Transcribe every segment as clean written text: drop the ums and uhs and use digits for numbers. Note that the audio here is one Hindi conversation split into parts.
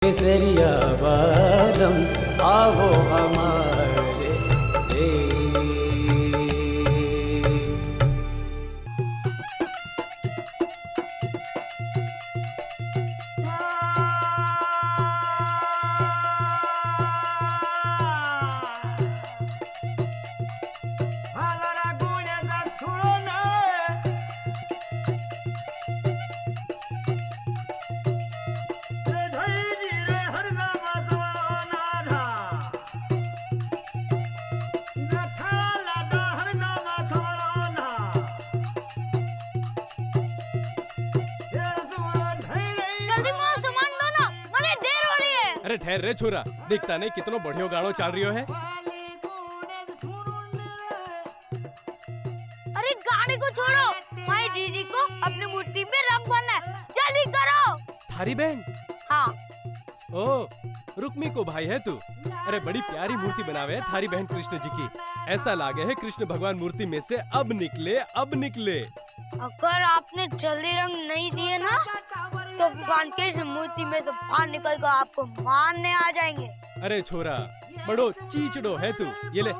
केसरिया बालम आवो हमारे देश। अरे ठहर रे छोरा, दिखता नहीं कितनो बढ़ियो गाड़ो चल रियो है। अरे गाने को छोड़ो, माई जीजी को अपनी मूर्ति में रंग भरना है, जल्दी करो। थारी बहन? हाँ। ओ, रुक्मी को भाई है तू? अरे बड़ी प्यारी मूर्ति बनावे है थारी बहन कृष्ण जी की। ऐसा लागे है कृष्ण भगवान मूर्ति में से अब निकले। अगर आपने जल्दी रंग नहीं दिए ना, तो भगवान कृष्ण मूर्ति में से बाहर निकल कर आपको मारने आ जाएंगे। अरे छोरा, बड़ो चीचड़ो है तू। ये ले।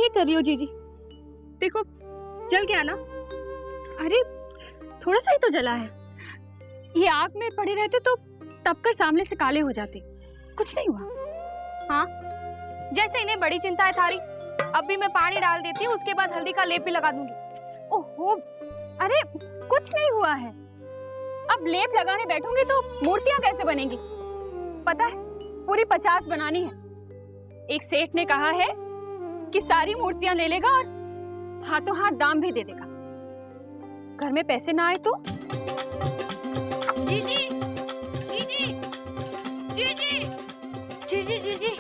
कर रही हो जीजी? देखो जल गया ना। अरे थोड़ा सा ही तो जला है। ये आग में पड़े रहते तो तब कर सामने से काले हो जाते। कुछ नहीं हुआ। हाँ, जैसे इन्हें बड़ी चिंता है थारी, अभी मैं पानी डाल देती हूँ, उसके बाद हल्दी का लेप भी लगा दूंगी। ओहो, अरे कुछ नहीं हुआ है। अब लेप लगाने बैठूंगी तो मूर्तियां कैसे बनेंगी? पता है, पूरी 50 बनानी है। एक सेठ ने कहा है कि सारी मूर्तियां ले लेगा और हाथों हाथ दाम भी दे देगा। घर में पैसे ना आए तो? जीजी, जीजी, जीजी, जीजी, जीजी,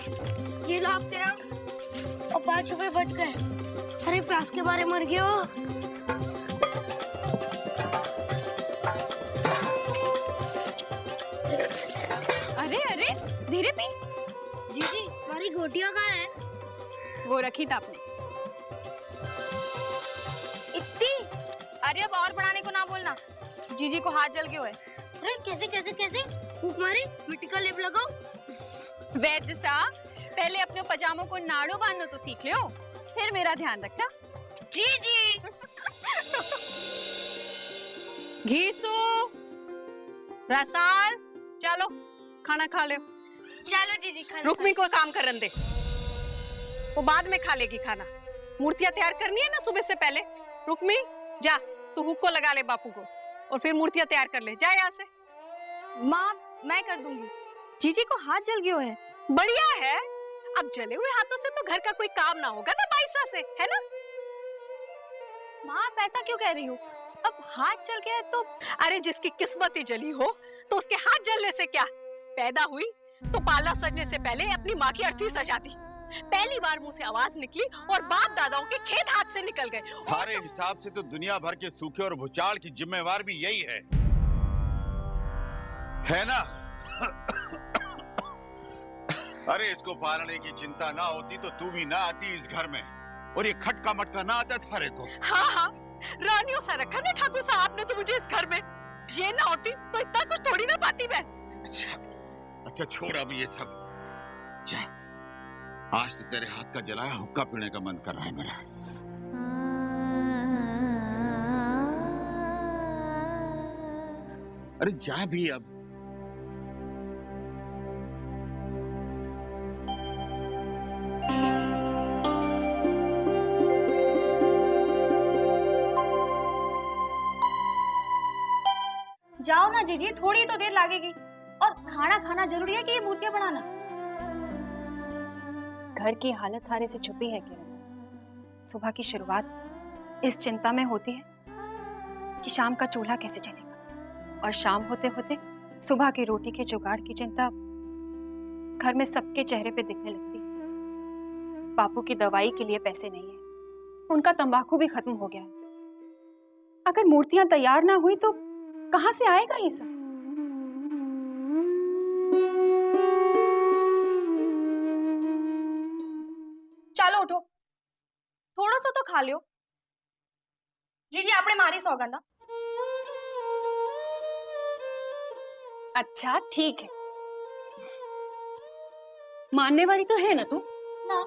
ये लो आपके रंग और 5 रुपए बच गए। अरे प्यास के मारे मर गए हो। अरे धीरे पी। जीजी, हमारी गोटियां कहाँ हैं? वो रखी था आपने। इतनी? अरे अब और बढ़ाने को ना बोलना, जीजी को हाथ जल गए हुए। अरे कैसे? फूंक मारी, मिट्टी का लेप लगाओ। वैद्य साहब, पहले अपने पजामों को नाड़ो बांधो तो सीख लो, फिर मेरा ध्यान रखना। जीजी। घीसू, रसाल, चलो खाना खा लो। चलो जीजी, खा। रुक्मी को काम करने दे, वो बाद में खा लेगी खाना। मूर्तियां तैयार करनी है ना सुबह से पहले। रुक्मी जा, तू हुक को लगा ले बापू को और फिर मूर्तियां तैयार कर ले। जा यहाँ से। माँ, मैं कर दूंगी। जीजी को हाथ जल गए है। बढ़िया है, अब जले हुए हाथों से तो घर का कोई काम ना होगा ना बाईसा से, है ना? माँ, आप ऐसा क्यों कह रही हो? अब हाथ जल गया है तो? अरे जिसकी किस्मत ही जली हो तो उसके हाथ जलने से क्या? पैदा हुई तो पाला सजने से पहले अपनी माँ की अर्थी सजा दी। पहली बार मुंह से आवाज निकली और बाप दादाओं के खेत हाथ से निकल गए। सारे हिसाब से तो दुनिया भर के सूखे और भूचाल की जिम्मेवार भी यही है ना? अरे इसको पालने की चिंता ना होती तो तू भी ना आती इस घर में, और ये खटका मटका ना आता थारे को। हाँ, रानियों सा रखा ना ठाकुर साहब ने तो मुझे इस घर में। ये ना होती तो इतना कुछ थोड़ी ना पाती मैं। अच्छा छोड़ अब ये सब। जा, आज तो तेरे हाथ का जलाया हुक्का पीने का मन कर रहा है मेरा। अरे जा भी अब। जाओ ना जीजी, थोड़ी तो देर लगेगी। और खाना खाना जरूरी है कि ये मूर्तियां बनाना? घर की हालत हारे से छुपी है क्या रज़ा? सुबह की शुरुआत इस चिंता में होती है कि शाम का चूल्हा कैसे चलेगा, और शाम होते होते सुबह की रोटी के जुगाड़ की चिंता घर में सबके चेहरे पे दिखने लगती है। बापू की दवाई के लिए पैसे नहीं है, उनका तंबाकू भी खत्म हो गया है। अगर मूर्तियां तैयार ना हुई तो कहां से आएगा ये सब? ચાલો ઉઠો, થોડો સો તો ખા લ્યો। જીજી આપણે મારી સોગંદા। अच्छा ठीक है, मानने वाली तो है ना तू? ना।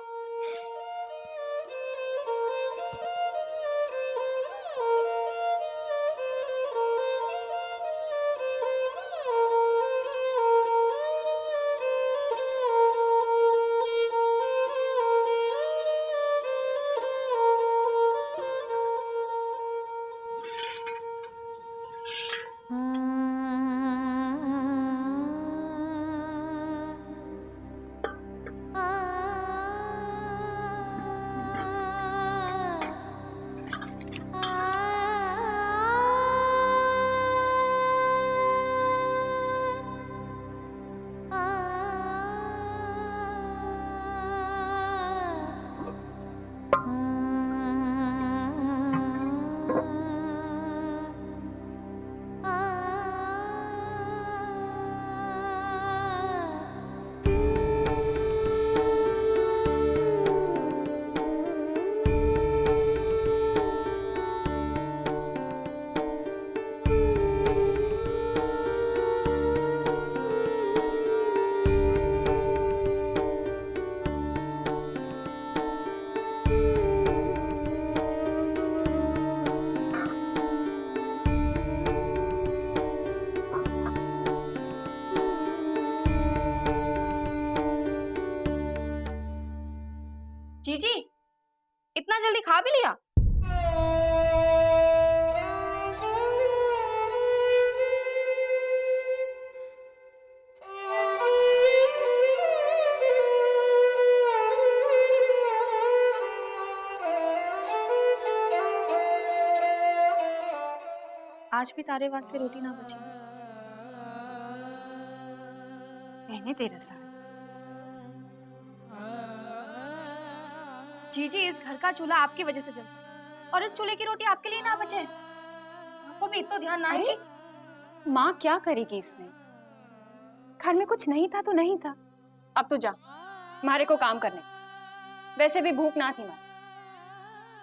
जीजी इतना जल्दी खा भी लिया? आज भी तारे वास्ते रोटी ना बची। रहने दे रज़ा। जीजी इस घर का चूल्हा आपकी वजह से जला, और इस चूल्हे की रोटी आपके लिए ना बचे। आपको भी इतना ध्यान ना है। माँ क्या करेगी इसमें? घर में कुछ नहीं था तो नहीं था। अब तो जा मारे को काम करने। वैसे भी भूख ना थी मारे,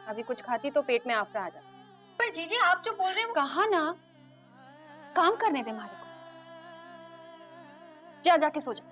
अभी कुछ खाती तो पेट में आफरा आ जाता। पर जीजी आप जो बोल रहे हो, कहा ना काम करने दे मारे को। जा जाके सो जा।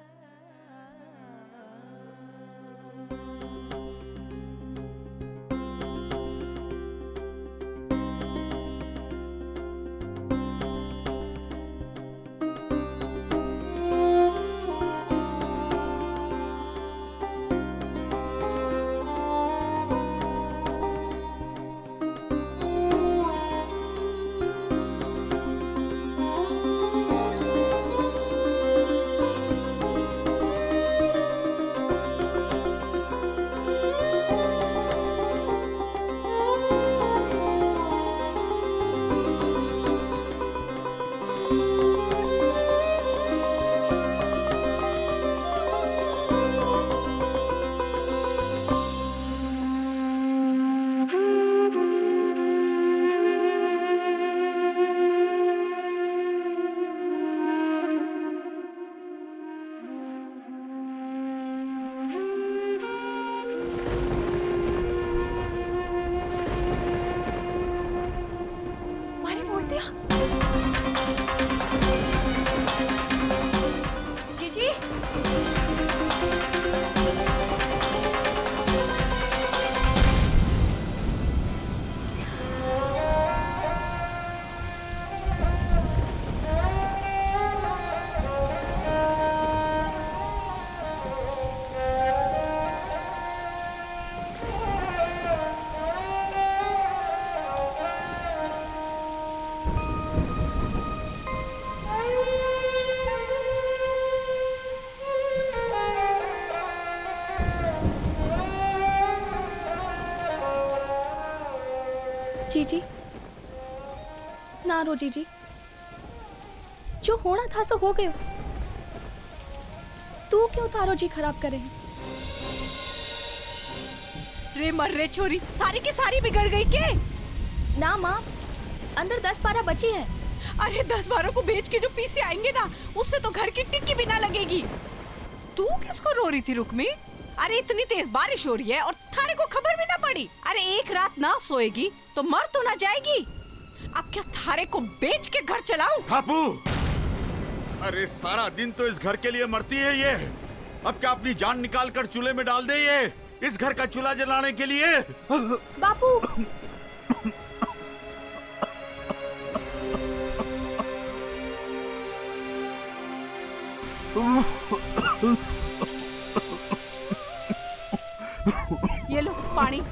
जीजी, ना रो जीजी, जो होना था सो हो गयो। तू क्यों तारो जी खराब करे है? रे मर रे छोरी, सारी की सारी बिगड़ गई के? ना माँ, अंदर 10-12 बची हैं। अरे 10-12 को बेच के जो पीसे आएंगे ना, उससे तो घर की टिक्की भी ना लगेगी। तू किसको रो रही थी रुक्मी? अरे इतनी तेज बारिश हो रही है और थारे को खबर भी ना पड़ी। अरे एक रात ना सोएगी तो मर तो ना जाएगी। अब क्या थारे को बेच के घर चलाऊं? बापू, अरे सारा दिन तो इस घर के लिए मरती है ये। अब क्या अपनी जान निकाल कर चूल्हे में डाल दे ये, इस घर का चूल्हा जलाने के लिए? बापू, ये लो पानी।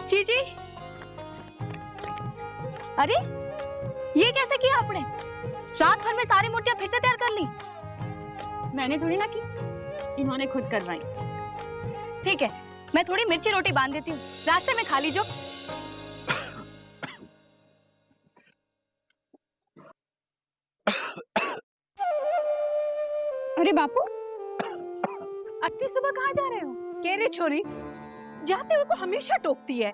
जीजी, अरे ये कैसे किया आपने? रात भर में सारी मूर्तियां फिर से तैयार कर ली? मैंने थोड़ी ना की, इन्होंने खुद करवाई। ठीक है, मैं थोड़ी मिर्ची रोटी बांध देती हूँ, रास्ते में खा लीजो। अरे बापू, इतनी सुबह कहाँ जा रहे हो? कह रे छोरी, जाते हुए को हमेशा टोकती है।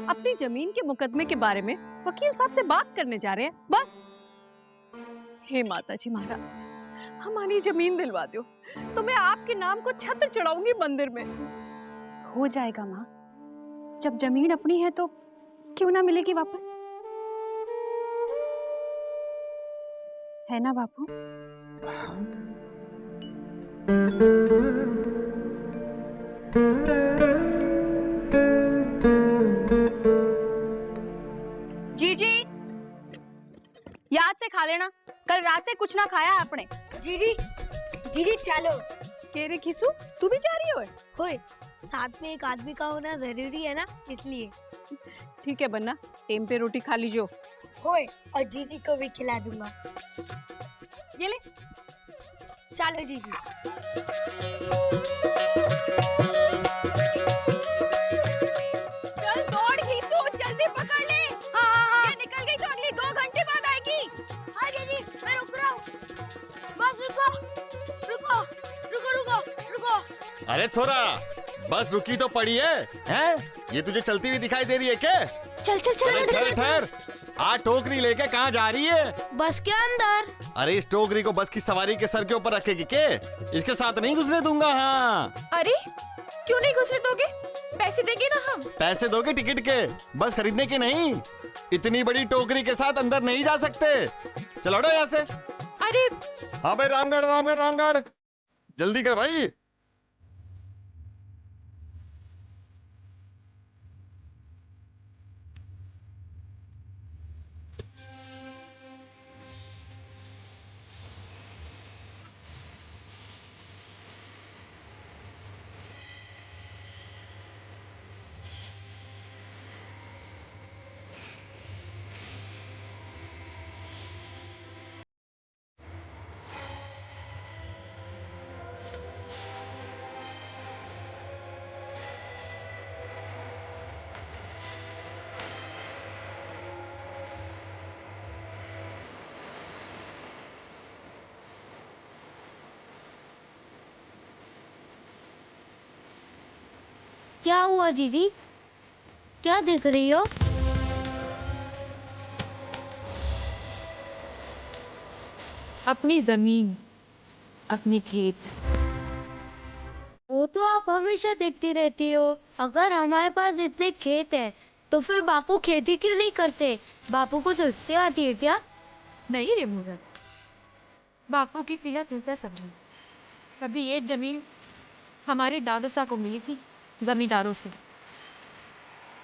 अपनी जमीन के मुकदमे के बारे में वकील साहब से बात करने जा रहे हैं बस। हे माता जी महाराज, हमारी जमीन दिलवा दो तो मैं आपके नाम को छत्र चढ़ाऊंगी मंदिर में। हो जाएगा माँ, जब जमीन अपनी है तो क्यों ना मिलेगी वापस, है ना बापू? जीजी, याद से खा लेना, कल रात से कुछ ना खाया आपने। जीजी, जीजी चलो। कह रे खिसू, तू भी जा रही हो? होए, साथ में एक आदमी का होना जरूरी है ना, इसलिए। ठीक है बन्ना, टेम पे रोटी खा लीजिए। होए, और जीजी को भी खिला दूंगा। ये ले। चलो जीजी। चल दौड़ खींचो, जल्दी पकड़ ले। हाँ, ये निकल गई तो अगली 2 घंटे बाद आएगी। हाँ जीजी, मैं रुक रहा हूँ। बस रुको, रुको, रुको, रुको, रुको। अरे छोरा, बस रुकी तो पड़ी है, हैं? ये तुझे चलती हुई दिखाई दे रही है क्या? चल चल चल अरे ठहर ठहर, आ टोकरी लेके कहाँ जा रही है? बस के अंदर। अरे इस टोकरी को बस की सवारी के सर के ऊपर रखेगी के? इसके साथ नहीं घुसने दूंगा। हाँ, अरे क्यों नहीं घुसने दोगे? पैसे देंगे ना हम। पैसे दोगे टिकट के, बस खरीदने के नहीं। इतनी बड़ी टोकरी के साथ अंदर नहीं जा सकते। चलो हटो यहाँ से। अरे हाँ भाई, रामगढ़ रामगढ़ रामगढ़, जल्दी कर भाई। क्या हुआ जीजी? क्या देख रही हो? अपनी जमीन, अपनी खेत। वो तो आप हमेशा देखती रहती हो। अगर हमारे पास इतने खेत हैं, तो फिर बापू खेती क्यों नहीं करते? बापू को सुस्ती आती है क्या? नहीं रे मूरत, बापू की पीड़ा तुझे समझी। कभी ये जमीन हमारे दादा साहब को मिली थी जमींदारों से,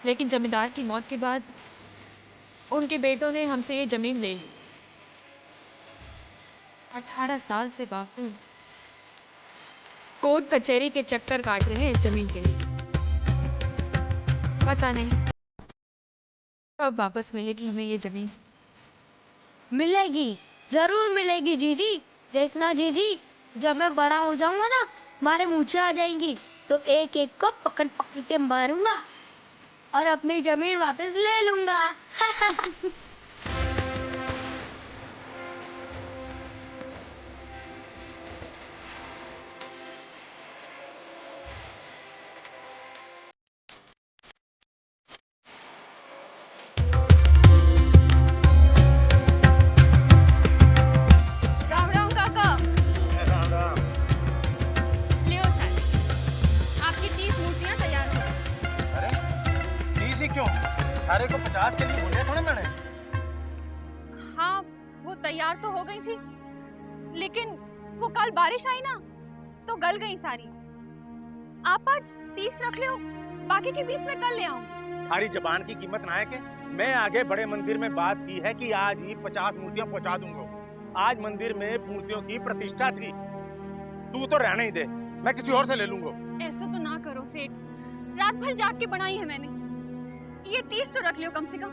लेकिन जमींदार की मौत के बाद उनके बेटों ने हमसे ये जमीन ले ली। 18 साल से बापू कोर्ट कचहरी के चक्कर काट रहे हैं इस जमीन के लिए। पता नहीं कब वापस मिलेगी हमें ये जमीन। मिलेगी, जरूर मिलेगी जीजी। देखना जीजी, जब मैं बड़ा हो जाऊंगा ना, हमारे मूछें आ जाएंगी, तो एक एक को पकड़ पकड़ के मारूंगा और अपनी जमीन वापस ले लूंगा। राम राम काका। लियो सर, आपकी 30 मूर्तियां तैयार हो गई। अरे 30 ही क्यों? सारे को 50 के लिए बोले थोड़े मैंने। हाँ, वो तैयार तो हो गई थी, लेकिन वो कल बारिश आई ना, तो गल गई सारी। आप आज 30 रख लो, बाकी के 20 में कल ले आऊंगी। थारी जबान की कीमत ना है के? मैं आगे बड़े मंदिर में बात की है कि आज ही 50 मूर्तियां पहुंचा दूंगा। आज मंदिर में मूर्तियों की प्रतिष्ठा थी। तू तो रहने ही दे, मैं किसी और से ले लूंगा। ऐसा तो ना करो सेठ, रात भर जाग के बनाई है मैंने। ये 30 तो रख लियो कम से कम,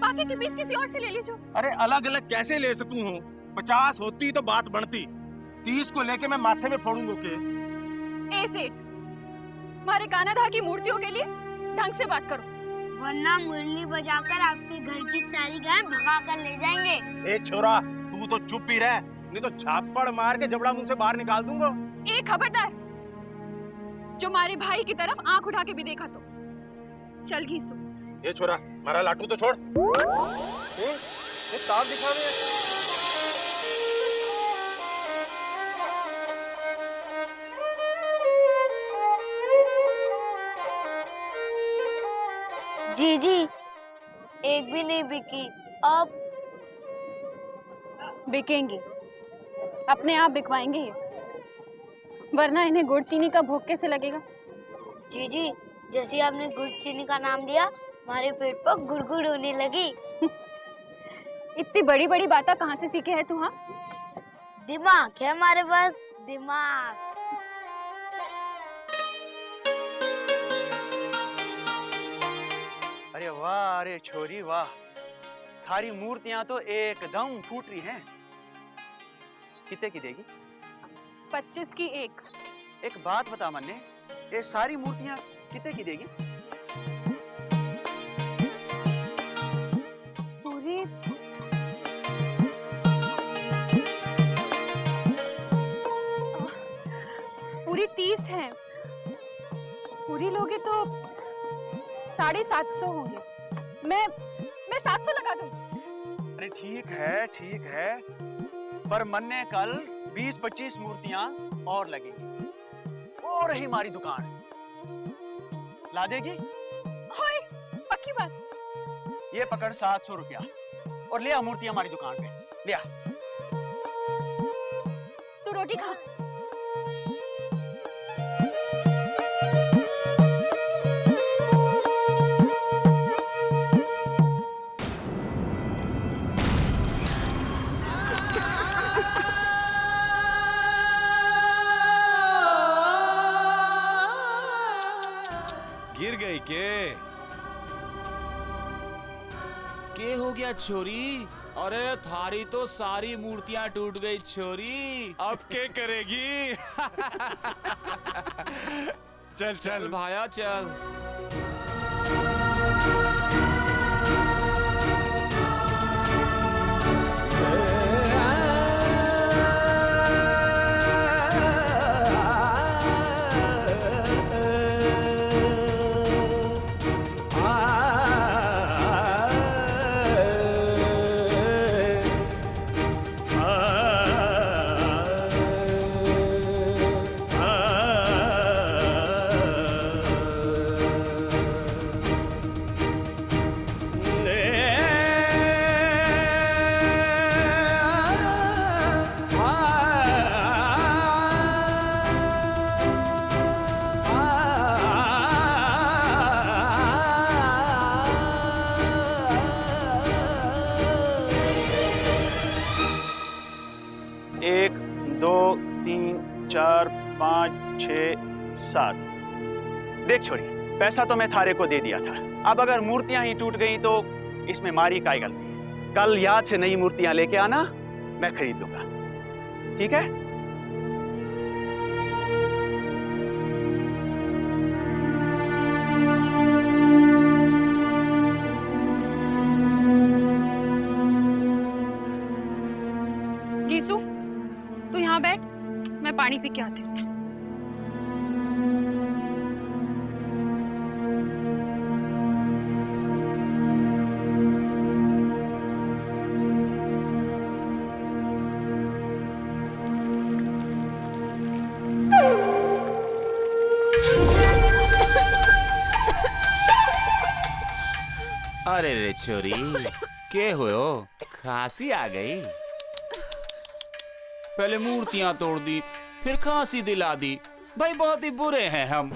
बाकी के 20 किसी और से ले लीजिए। अरे अलग अलग कैसे ले सकूं हूँ? 50 होती तो बात बढ़ती, 30 को लेके मैं माथे में फोड़ूंगा के? ए सेठ, हमारे कानाधा की मूर्तियों के लिए ढंग से बात करो, वरना मुरली बजाकर आपके घर की सारी गाय भगा कर ले जाएंगे। ए छोरा, तू तो चुप ही रह, नहीं तो झापड़ मार के जबड़ा मुंह से बाहर निकाल दूंगा। ए खबरदार, जो हमारे भाई की तरफ आंख उठा के भी देखा तो चल घीसू। ए छोरा, मारा लाटू तो छोड़। ए ताव दिखा रहे जीजी, एक भी नहीं बिकी। अब बिकेंगी, अपने आप बिकवाएंगे ये, वरना इन्हें गुड़ चीनी का भोग कैसे लगेगा? जीजी, जैसे आपने गुड़ चीनी का नाम लिया, हमारे पेट पर गुड़गुड़ होने लगी। इतनी बड़ी बड़ी बातें कहाँ से सीखे है तू? हाँ, दिमाग है हमारे पास, दिमाग। अरे वाह, अरे छोरी वाह, थारी मूर्तियां तो एकदम फूट रही हैं। कितने की देगी? 25 की एक। एक बात बता मन्ने, ये सारी मूर्तियां कितने की देगी? पूरी पूरी 30 है, पूरी लोगे तो 750 होंगे। मैं 700 लगा दूं। अरे ठीक है, पर मन्ने कल 20-25 मूर्तियां और लगेगी, और रही हमारी दुकान। ला देगी? होए, पक्की बात। ये पकड़ 700 रुपया और ले आ मूर्तियां हमारी दुकान पे, ले आ। तू रोटी खा। गिर गई के हो गया छोरी? अरे थारी तो सारी मूर्तियां टूट गई छोरी। अब क्या करेगी? चल चल भाया चल। 1 2 3 4 5 6 7। देख छोरी, पैसा तो मैं थारे को दे दिया था। अब अगर मूर्तियां ही टूट गई तो इसमें मारी काय गलती है। कल याद से नई मूर्तियां लेके आना, मैं खरीद लूंगा, ठीक है? गीसू, तू यहाँ बैठ, मैं पानी पी के आती हूँ। अरे रे छोरी, के हुओ? खांसी आ गई? पहले मूर्तियां तोड़ दी, फिर खांसी दिला दी। भाई बहुत ही बुरे हैं हम।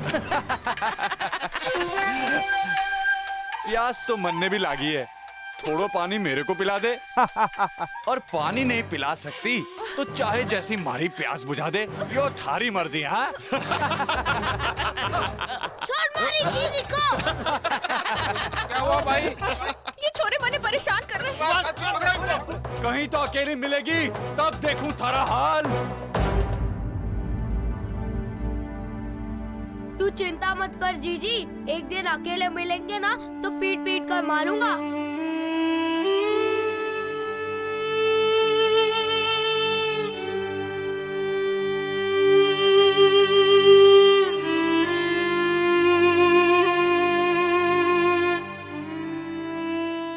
प्यास तो मन ने भी लागी है, थोड़ा पानी मेरे को पिला दे। और पानी नहीं पिला सकती तो चाहे जैसी मारी प्यास बुझा दे, यो थारी मर्जी। हाँ छोड़ मारी जीजी को। क्या हुआ भाई? ये छोरे मने परेशान कर रहे हैं। कहीं तो अकेली मिलेगी तब देखूं थारा हाल। तू चिंता मत कर जीजी, एक दिन अकेले मिलेंगे ना तो पीट पीट कर मारूंगा।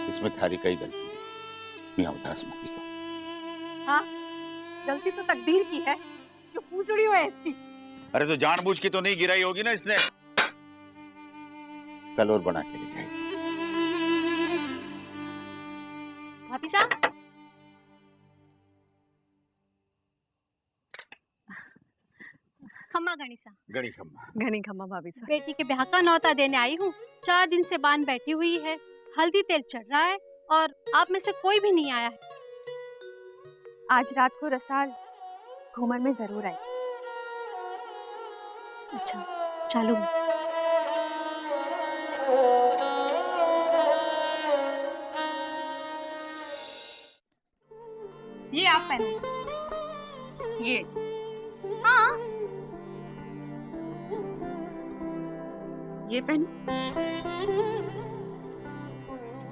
इसमें थारी कई गलती है, मियां उदास मत हो। हाँ, गलती तो तकदीर की है जो फूटड़ी हो ऐसी। अरे तो जानबूझ के तो नहीं गिराई होगी ना इसने। कल और बना के ले जाएगी। भाभी साहब, खम्मा गणिसा। गणी खम्मा। घनी खम्मा भाभी साहब। बेटी के ब्याह का न्योता देने आई हूँ। 4 दिन से बांध बैठी हुई है, हल्दी तेल चढ़ रहा है और आप में से कोई भी नहीं आया है। आज रात को रसाल घूमर में जरूर आई। अच्छा, चलो। ये आप पहनो। ये हाँ, ये पहनो।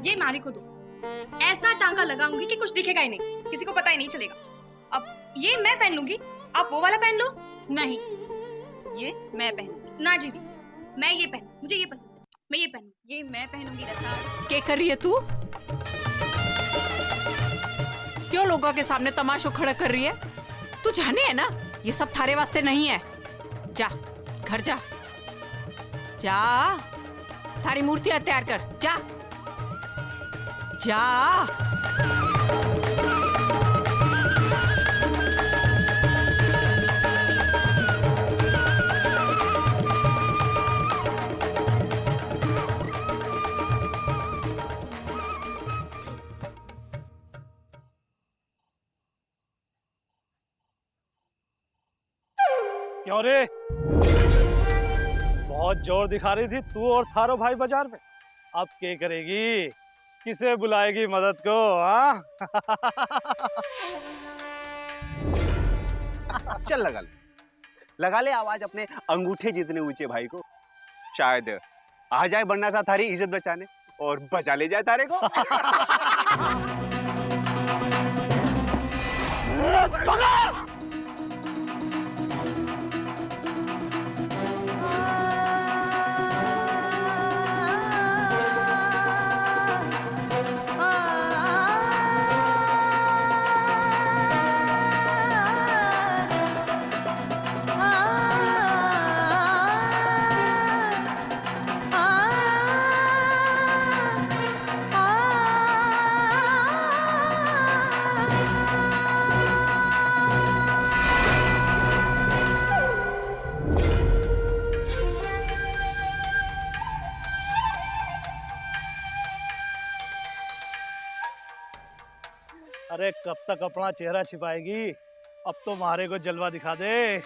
ये मारी को दो। ऐसा टांका लगाऊंगी कि कुछ दिखेगा ही नहीं, किसी को पता ही नहीं चलेगा। अब ये मैं पहन लूंगी, आप वो वाला पहन लो। नहीं, ये मैं पहनूंगी। ना जीजी, मैं ये पहन, मुझे ये पसंद है, मैं ये पहनूं। ये मैं पहनूंगी रसाल। क्या कर रही है तू? क्यों लोगों के सामने तमाशो खड़ा कर रही है? तू जाने है ना ये सब थारे वास्ते नहीं है। जा घर जा, जा थारी मूर्तियां तैयार कर, जा जा। क्यों रे? बहुत जोर दिखा रही थी तू और थारो भाई बाजार में। अब क्या करेगी? किसे बुलाएगी मदद को? हाँ? चल लगा ले आवाज अपने अंगूठे जितने ऊंचे भाई को। शायद आ जाए बन्ना सा थारी इज्जत बचाने और बचा ले जाए तारे को। अरे कब तक अपना चेहरा छिपाएगी? अब तो मारे को जलवा दिखा दे।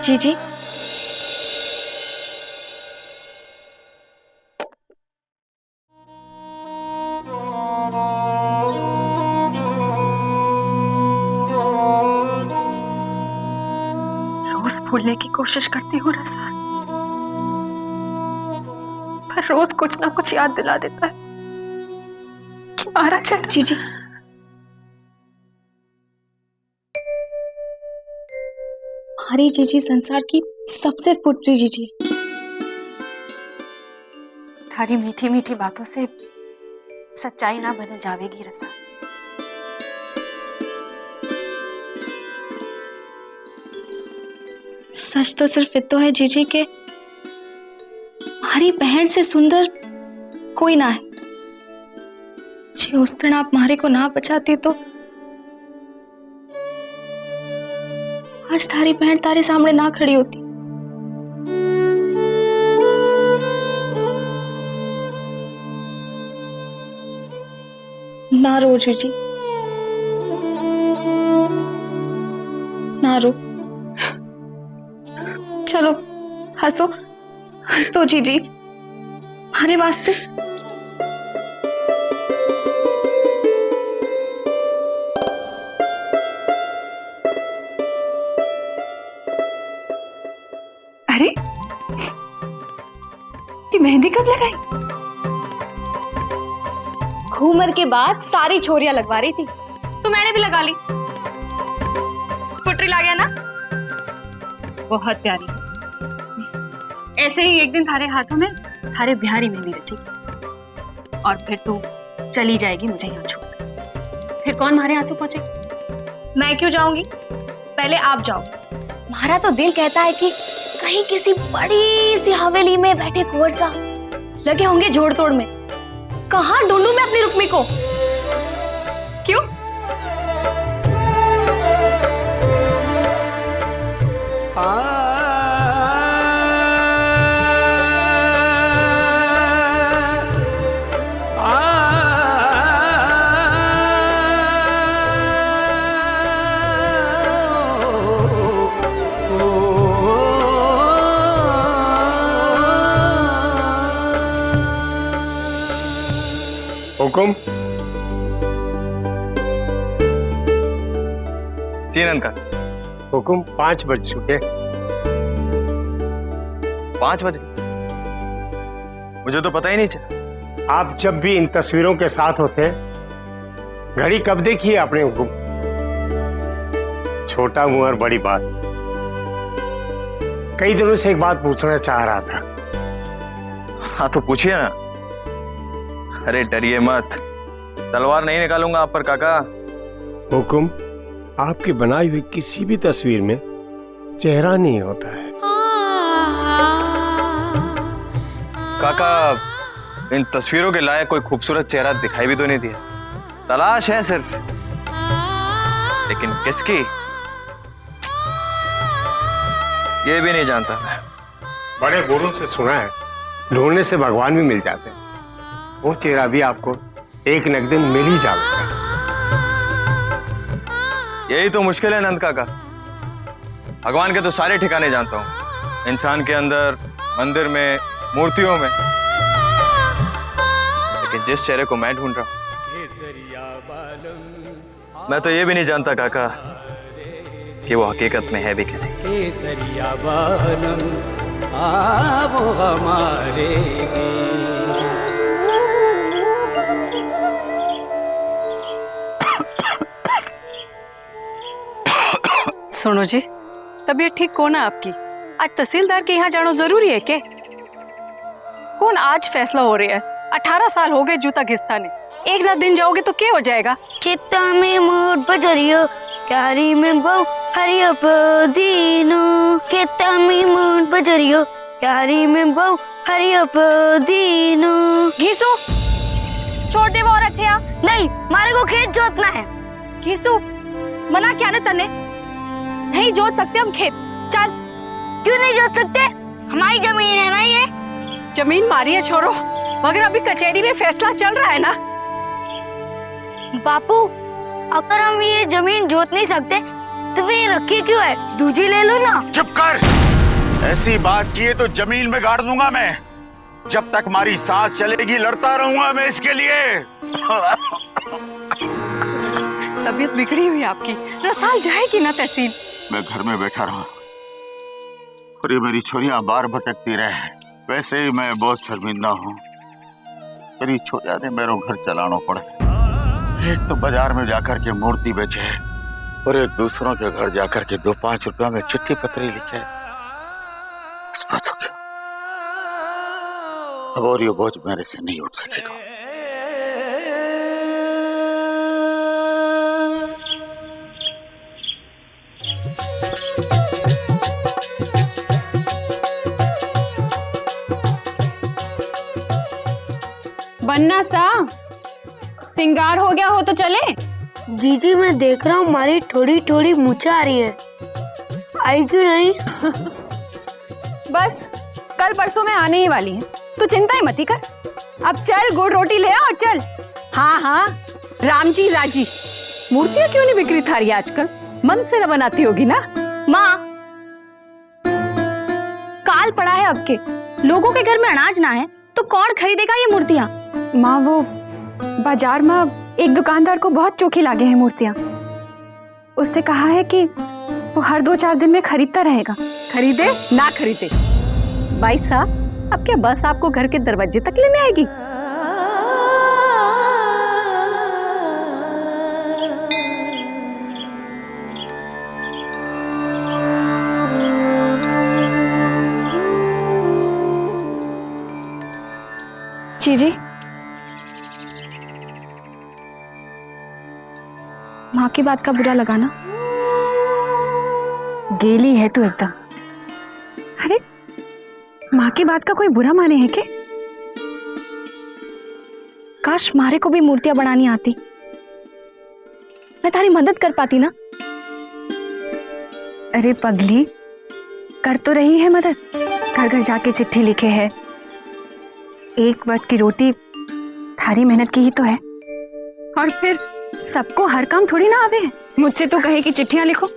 जीजी, रोज भूलने की कोशिश करती हूँ रसा, पर रोज कुछ ना कुछ याद दिला देता है कि मारा चल। जीजी, हमारी जीजी संसार की सबसे फुटरी जीजी। थारी मीठी मीठी बातों से सच्चाई ना बदल जावेगी रसा। सच तो सिर्फ इतो है जीजी के हमारी बहन से सुंदर कोई ना है। जी उस दिन आप मारे को ना बचाती तो आज थारी बहन तारे सामने ना खड़ी होती। ना रो जीजी, ना रो। चलो हंसो, हंस दो जीजी हमारे वास्ते। अरे ये मेहंदी कब लगाई? घूमर के बाद सारी छोरियां लगवा रही थी तो मैंने भी लगा ली। फुटरी लग गया ना? बहुत प्यारी। ऐसे ही एक दिन थारे हाथों में थारे बिहारी मेहंदी रचेगी और फिर तू चली जाएगी मुझे यहाँ छोड़। फिर कौन हमारे यहाँ से पहुंचे? मैं क्यों जाऊंगी? पहले आप जाओ। हमारा तो दिल कहता है कि कहीं किसी बड़ी सी हवेली में बैठे कुंवर सा लगे होंगे जोड़ तोड़ में। कहाँ ढूंढूं मैं अपनी रुक्मी को? क्यों? हुकुम। जी नंद का हुकुम, 5 बज चुके। 5 बजे? मुझे तो पता ही नहीं चला। आप जब भी इन तस्वीरों के साथ होते, घड़ी कब देखी है आपने हुकुम? छोटा मुंह और बड़ी बात। कई दिनों से एक बात पूछना चाह रहा था। हाँ तो पूछिए ना। अरे डरिए मत, तलवार नहीं निकालूंगा आप पर काका। हुकुम, आपकी बनाई हुई किसी भी तस्वीर में चेहरा नहीं होता है। काका, इन तस्वीरों के लायक कोई खूबसूरत चेहरा दिखाई भी तो नहीं दिया। तलाश है सिर्फ, लेकिन किसकी ये भी नहीं जानता मैं। बड़े बूढ़ों से सुना है, ढूंढने से भगवान भी मिल जाते हैं। वो चेहरा भी आपको एक न एक दिन मिल ही जाता है। यही तो मुश्किल है नंद काका। भगवान के तो सारे ठिकाने जानता हूँ, इंसान के अंदर, मंदिर में, मूर्तियों में, लेकिन जिस चेहरे को मैं ढूंढ रहा हूँ, मैं तो ये भी नहीं जानता काका कि वो हकीकत में है भी क्या। केसरिया बानम आवो हमारे सुनो जी, तबीयत ठीक कौन है आपकी? आज तहसीलदार के यहाँ जाना जरूरी है क्या? कौन आज फैसला हो रहा है? 18 साल हो गए जूता घिसता ने। एक रात दिन जाओगे तो क्या हो जाएगा? चित्ता में मोट बजरियो, प्यारी में बहु हरियो पदीनो। चित्ता में मोट बजरियो, प्यारी में बहु हरियो पदीनो। घीसू, छोड़ दे वो औरत है। नहीं, मारे को खेत जोतना है। घीसू, मना क्या ने तने? नहीं जोत सकते हम खेत। चल। क्यों नहीं जोत सकते? हमारी जमीन है ना ये। जमीन मारी है छोरो, मगर अभी कचहरी में फैसला चल रहा है ना। बापू, अगर हम ये जमीन जोत नहीं सकते तो फिर रखी क्यों है? दूजी ले लो ना। चुप कर। ऐसी बात की है तो जमीन में गाड़ दूंगा मैं। जब तक हमारी सांस चलेगी लड़ता रहूंगा मैं इसके लिए। तबीयत बिगड़ी हुई आपकी, रसाल जाएगी ना तहसील। मैं घर में बैठा रहा और ये मेरी छोरियां बार भटकती रहे। वैसे ही मैं बहुत शर्मिंदा हूँ। मेरी छोरियां ने मेरा घर चलाना पड़े। एक तो बाजार में जाकर के मूर्ति बेचे और एक दूसरों के घर जाकर के 2-5 रुपया में चिट्ठी पत्री लिखे। इस बात हो गया। अब और ये बोझ मेरे से नहीं उठ सकेगा। बनना सा सिंगार हो गया हो तो चले। जीजी, मैं देख रहा हूँ हमारी थोड़ी थोड़ी मूछें आ रही है। आई क्यों नहीं? बस कल परसों में आने ही वाली है, तू चिंता ही मत ही कर। अब चल, गुड़ रोटी ले आ और चल। हाँ हाँ, राम जी राजी। मूर्तियाँ क्यों नहीं बिक्री थारी आजकल? मन से न बनाती होगी ना माँ। काल पड़ा है अब के, लोगों के घर में अनाज ना है तो कौन खरीदेगा ये मूर्तियाँ? माँ, वो बाजार में एक दुकानदार को बहुत चोखी लागे हैं मूर्तियाँ। उसने कहा है कि वो हर 2-4 दिन में खरीदता रहेगा। खरीदे ना खरीदे, भाई साहब, अब क्या बस आपको घर के दरवाजे तक लेने आएगी? जी, माँ की बात का बुरा लगा ना? गेली है तू एकदम। अरे माँ की बात का कोई बुरा माने है क्या? काश मारे को भी मूर्तियां बनानी आती, मैं तारी मदद कर पाती ना। अरे पगली, कर तो रही है मदद। घर घर जाके चिट्ठी लिखे है। एक वक्त की रोटी थारी मेहनत की ही तो है। और फिर सबको हर काम थोड़ी ना आवे है। मुझसे तो कहे कि चिट्ठियां लिखो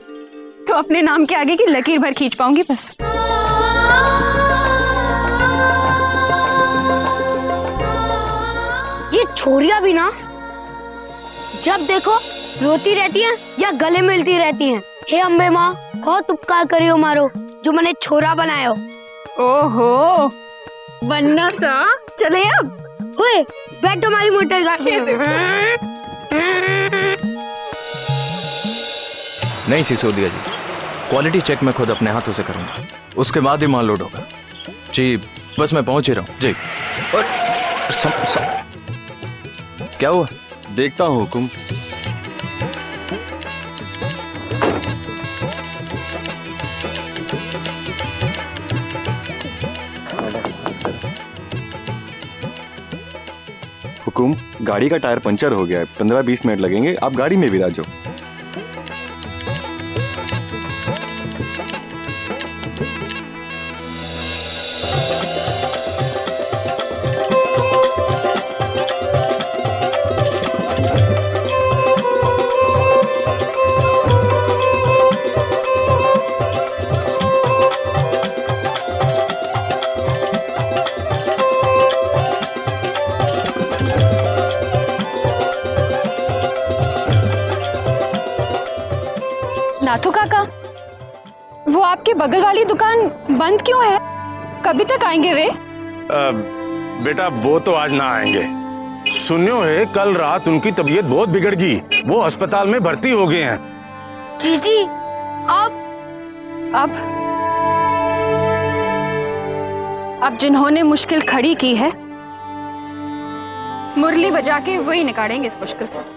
तो अपने नाम के आगे की लकीर भर खींच पाऊंगी बस। ये छोरियां भी ना जब देखो रोती रहती हैं या गले मिलती रहती हैं। हे अम्बे माँ, बहुत उपकार करियो मारो जो मैंने छोरा बनायो। ओहो, बनना सा चले अब। ओए, बैठ हमारी मोटर गाड़ी में। नहीं सिसोदिया जी, क्वालिटी चेक मैं खुद अपने हाथों से करूंगा, उसके बाद ही माल लोड होगा। जी बस मैं पहुंच ही रहा हूँ जी। और क्या हुआ? देखता हूँ हुकुम। हुकुम, गाड़ी का टायर पंचर हो गया है, 15-20 मिनट लगेंगे, आप गाड़ी में भी आ जाओ। नाथू काका, वो आपके बगल वाली दुकान बंद क्यों है? कभी तक आएंगे वे? बेटा वो तो आज ना आएंगे। सुनियो है कल रात उनकी तबीयत बहुत बिगड़ गई, वो अस्पताल में भर्ती हो गए हैं। जीजी अब जिन्होंने मुश्किल खड़ी की है, मुरली बजा के वही निकालेंगे इस मुश्किल से।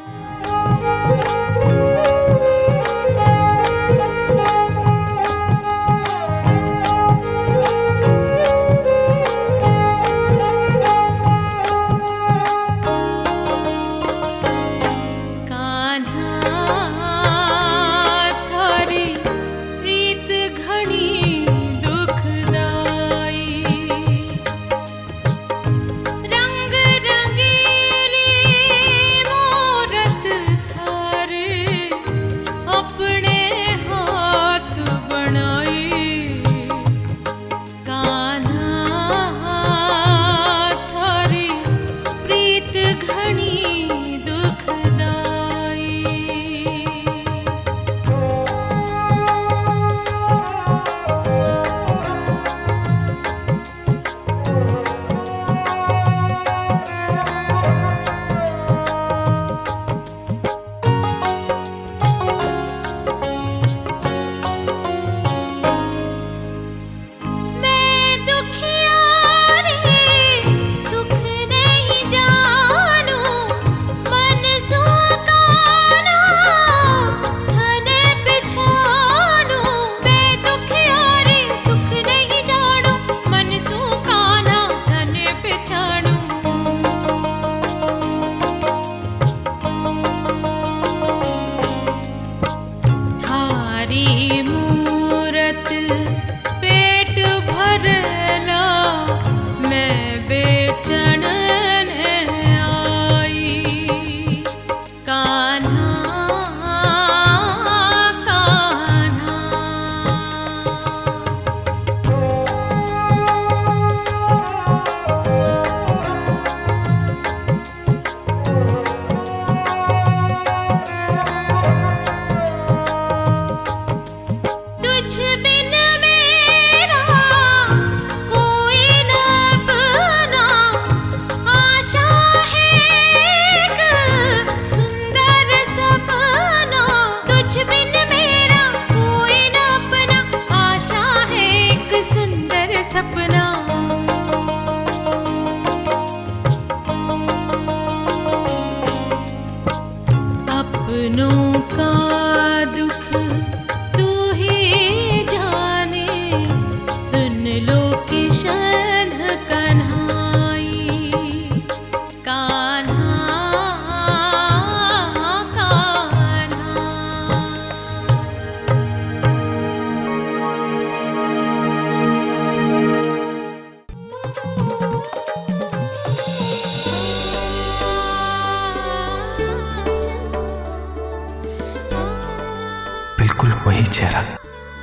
बिल्कुल वही चेहरा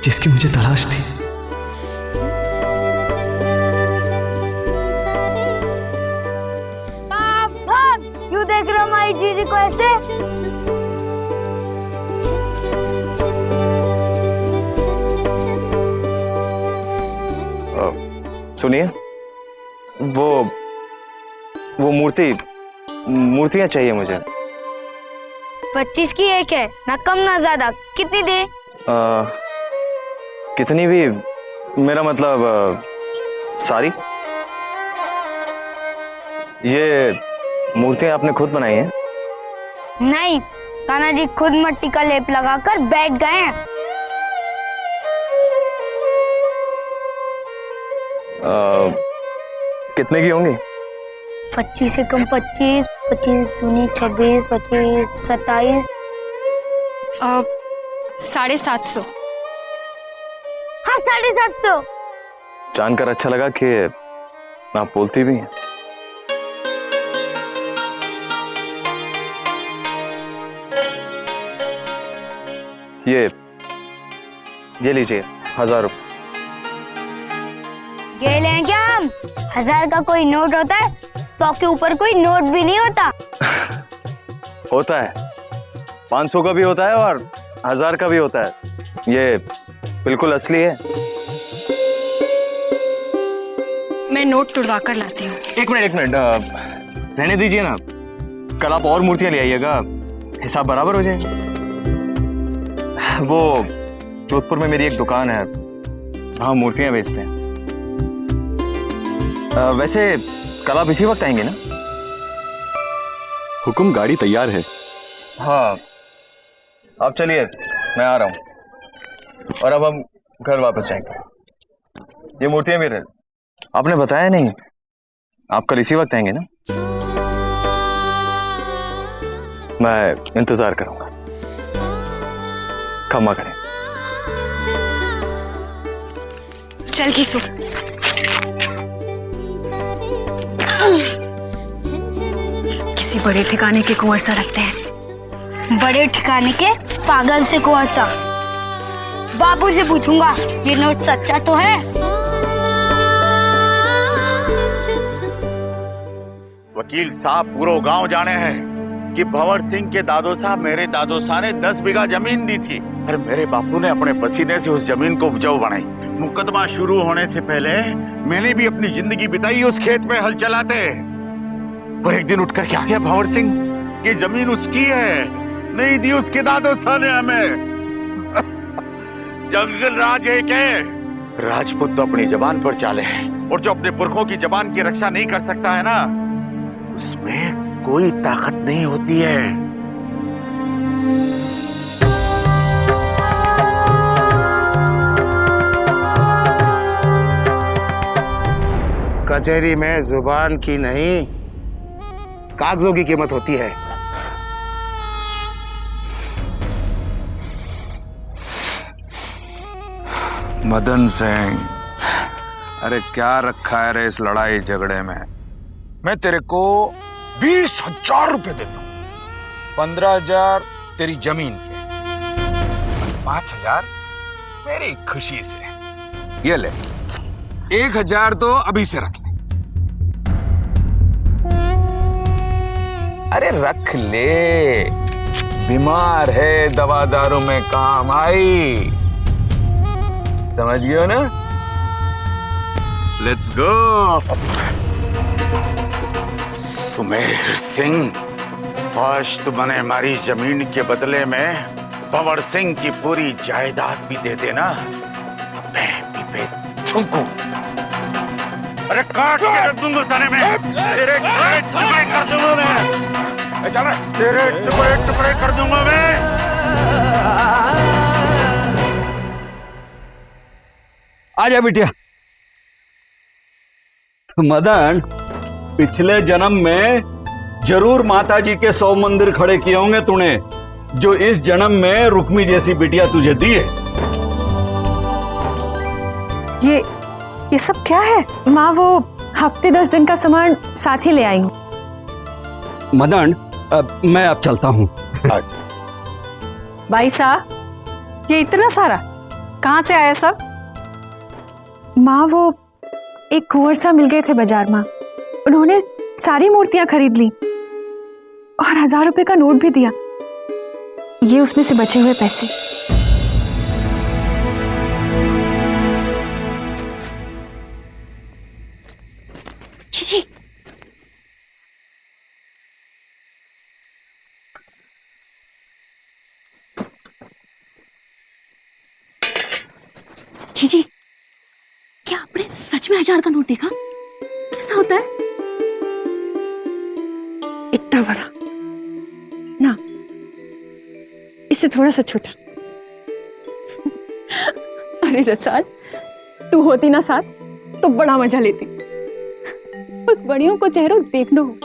जिसकी मुझे तलाश थी। पापा, क्यों ऐसे? सुनिए, वो मूर्तियां चाहिए मुझे। 25 की एक है, ना कम ना ज्यादा। कितनी दे? कितनी भी, मेरा मतलब सारी। ये मूर्तियां आपने खुद बनाई हैं? नहीं, कान्हा जी खुद मिट्टी का लेप लगाकर बैठ गए हैं। कितने की होंगी? 25 से कम 25, 25 दूनी 26, 25 27। 750। हाँ 750। जानकर अच्छा लगा कि आप बोलती भी हैं। ये लीजिए 1000 रुपये। ये लें क्या हम? 1000 का कोई नोट होता है? 100 के ऊपर कोई नोट भी नहीं होता। होता है, 500 का भी होता है और 1000 का भी होता है। ये बिल्कुल असली है। मैं नोट तुड़वा कर लाती हूँ। एक मिनट रहने दीजिए ना, कल आप और मूर्तियां ले आइएगा, हिसाब बराबर हो जाएगा। वो जोधपुर में मेरी एक दुकान है, वहाँ मूर्तियां बेचते हैं। वैसे कल आप इसी वक्त आएंगे ना? हुकुम, गाड़ी तैयार है। हाँ, आप चलिए, मैं आ रहा हूँ। और अब हम घर वापस जाएंगे। ये मूर्तियां भी रह, आपने बताया नहीं, आप कल इसी वक्त आएंगे ना? मैं इंतजार करूंगा, क्षमा करें। चल किसु। किसी बड़े ठिकाने के कुंवर सा लगते हैं। बड़े ठिकाने के पागल से कुंवर सा। बाबू से पूछूंगा, ये नोट सच्चा तो है? वकील साहब पूरा गांव जाने हैं कि भंवर सिंह के दादो साहब मेरे दादो साहब ने 10 बीघा जमीन दी थी और मेरे बापू ने अपने पसीने से उस जमीन को उपजाऊ बनाई। मुकदमा शुरू होने से पहले मैंने भी अपनी जिंदगी बिताई उस खेत में हल चलाते। पर एक दिन उठकर क्या गया भंवर सिंह, ये जमीन उसकी है, नहीं दी उसके दादो साहब ने हमें। जंगल राज है के राजपूत तो अपनी जबान पर चाले हैं, और जो अपने पुरखों की जबान की रक्षा नहीं कर सकता है ना, उसमें कोई ताकत नहीं होती है। कचहरी में जुबान की नहीं, कागजों की कीमत होती है। मदन सिंह, अरे क्या रखा है रे इस लड़ाई झगड़े में? मैं तेरे को 20,000 रुपए देता हूँ। 15,000 तेरी जमीन के, 5,000 मेरी खुशी से। ये ले, 1,000 तो अभी से रख ले। अरे रख ले, बीमार है, दवा दारू में काम आई, समझ गयो ना? Let's go. सुमेर सिंह, आज तुमने हमारी जमीन के बदले में भंवर सिंह की पूरी जायदाद भी दे देना, मैं पीपे थूकूं। अरे काट के रख दूंगा ताने में, तेरे टुकड़े कर दूंगा मैं। तेरे टुकड़े कर दूंगा मैं। आजा बिटिया। मदन, पिछले जन्म में जरूर माताजी के 100 मंदिर खड़े किए होंगे तूने, जो इस जन्म में रुक्मी जैसी बिटिया तुझे दी है। ये सब क्या है? माँ वो हफ्ते 10 दिन का सामान साथ ही ले आई। मदन, मैं अब चलता हूँ। भाई साहब, ये इतना सारा कहाँ से आया सब? माँ वो एक कुंवर सा मिल गए थे बाजार में, उन्होंने सारी मूर्तियां खरीद ली। और 1000 रुपए का नोट भी दिया। ये उसमें से बचे हुए पैसे। जीजी, जीजी, क्या आपने सच में 1000 का नोट देखा? कैसा होता है? इतना बड़ा ना, इससे थोड़ा सा छोटा। अरे रसाल, तू होती ना साथ तो बड़ा मजा लेती। उस बड़ियों को चेहरों देखना हो,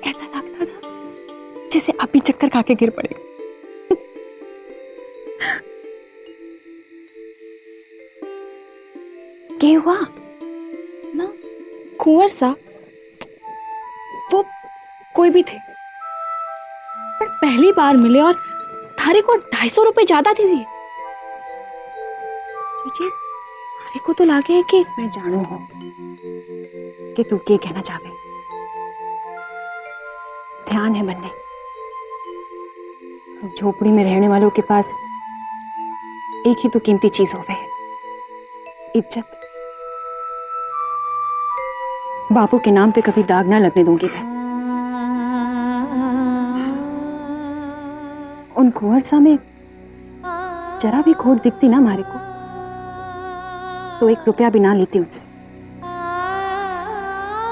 ऐसा लगता था जैसे अभी चक्कर खा के गिर पड़े। क्या हुआ ना? कुंवर सा वो कोई भी थे, पर पहली बार मिले और थारे को 250 रुपए ज्यादा दे दिए। थारे को तो लागे है कि मैं जानू हूं कि तू क्या कहना चाहे। ध्यान है बनने, झोपड़ी में रहने वालों के पास एक ही तो कीमती चीज होवे है, इज्जत। बापू के नाम पे कभी दाग ना लगने दूंगी मैं। उन कुंवर सा में जरा भी खोट दिखती ना हमारे को तो 1 रुपया भी ना लेती उनसे।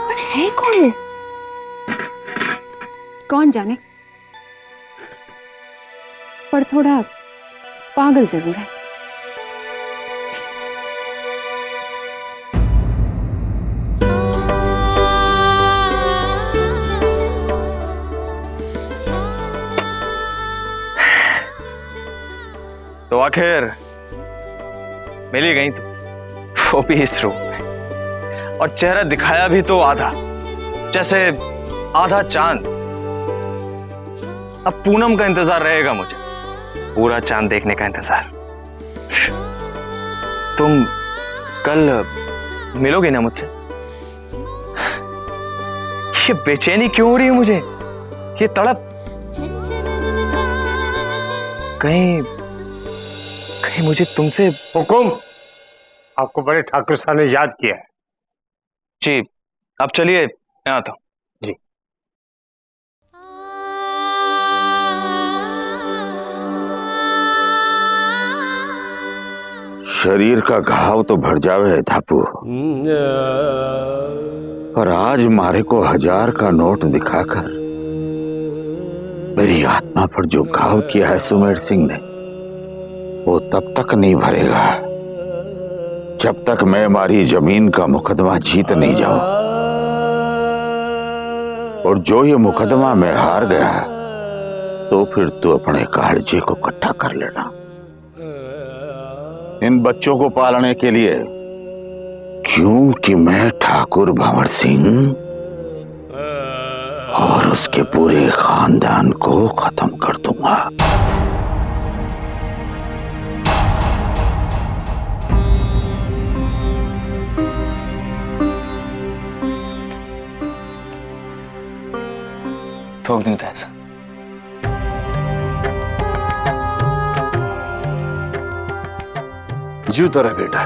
पर है कौन वो? कौन जाने, पर थोड़ा पागल जरूर है। तो आखिर मिल ही गई, तो वो भी इस रूप में, और चेहरा दिखाया भी तो आधा, जैसे आधा चांद। अब पूनम का इंतजार रहेगा मुझे, पूरा चांद देखने का इंतजार। तुम कल मिलोगे ना मुझसे? ये बेचैनी क्यों हो रही है मुझे, ये तड़प? कहीं मुझे तुमसे हुकुम, आपको बड़े ठाकुर साहब ने याद किया है। जी, अब चलिए मैं आता हूं। जी। शरीर का घाव तो भर जावे धापू, पर आज मारे को 1000 का नोट दिखाकर मेरी आत्मा पर जो घाव किया है सुमेर सिंह ने, वो तब तक नहीं भरेगा जब तक मैं हमारी जमीन का मुकदमा जीत नहीं जाऊं। और जो ये मुकदमा में हार गया तो फिर तू अपने कालजे को इकट्ठा कर लेना। इन बच्चों को पालने के लिए, क्योंकि मैं ठाकुर भंवर सिंह और उसके पूरे खानदान को खत्म कर दूंगा। थोक दूं ऐसा? जीवता रहे बेटा।